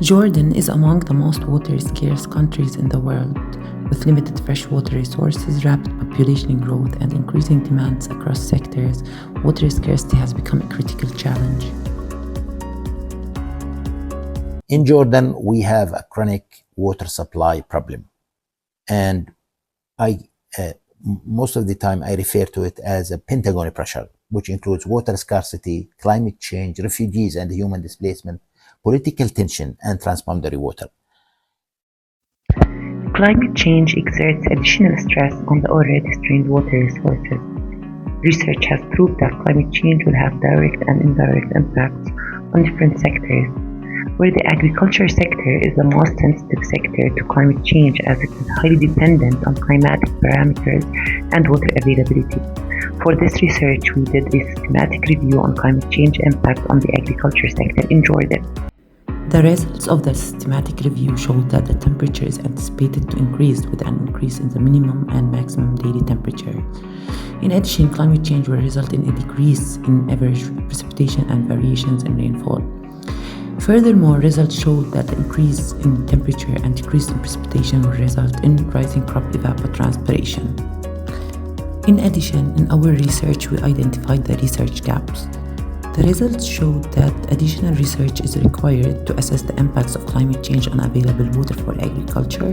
Jordan is among the most water-scarce countries in the world, with limited freshwater resources, rapid population growth, and increasing demands across sectors. Water scarcity has become a critical challenge. In Jordan, we have a chronic water supply problem, and most of the time I refer to it as a Pentagon pressure, which includes water scarcity, climate change, refugees and human displacement, political tension, and transboundary water. Climate change exerts additional stress on the already strained water resources. Research has proved that climate change will have direct and indirect impacts on different sectors, where the agriculture sector is the most sensitive sector to climate change as it is highly dependent on climatic parameters and water availability. For this research, we did a systematic review on climate change impact on the agriculture sector in Jordan. The results of the systematic review showed that the temperature is anticipated to increase with an increase in the minimum and maximum daily temperature. In addition, climate change will result in a decrease in average precipitation and variations in rainfall. Furthermore, results showed that the increase in temperature and decrease in precipitation will result in rising crop evapotranspiration. In addition, in our research, we identified the research gaps. The results showed that additional research is required to assess the impacts of climate change on available water for agriculture,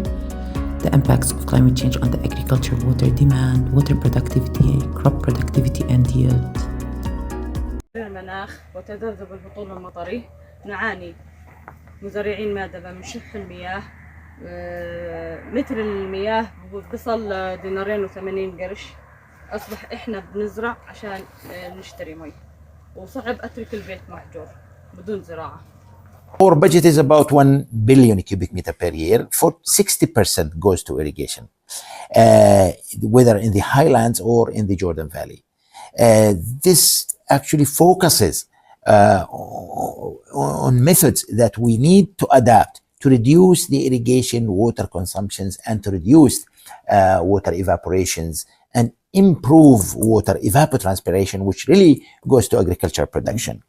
the impacts of climate change on the agriculture water demand, water productivity, crop productivity, and yield. المناخ وتذبذب الهطول المطري نعاني مزارعين مادبة من شح المياه. لتر المياه بصل $2.80 قرش. أصبح إحنا بنزرع عشان نشتري مي وصعب أترك البيت محجور بدون زراعة. Our budget is about 1 billion cubic meter per year. For 60% goes to irrigation, whether in the highlands or in the Jordan Valley. This actually focuses on methods that we need to adapt to reduce the irrigation water consumptions and to reduce water evaporations and improve water evapotranspiration, which really goes to agriculture production.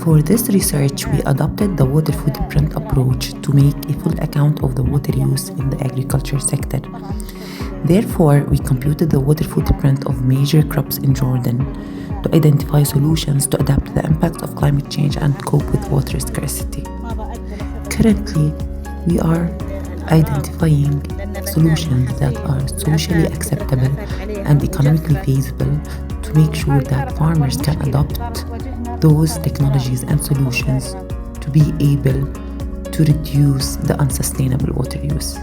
For this research, we adopted the water footprint approach to make a full account of the water use in the agriculture sector. Therefore, we computed the water footprint of major crops in Jordan to identify solutions to adapt to the impacts of climate change and cope with water scarcity. Currently, we are identifying solutions that are socially acceptable and economically feasible to make sure that farmers can adopt those technologies and solutions to be able to reduce the unsustainable water use.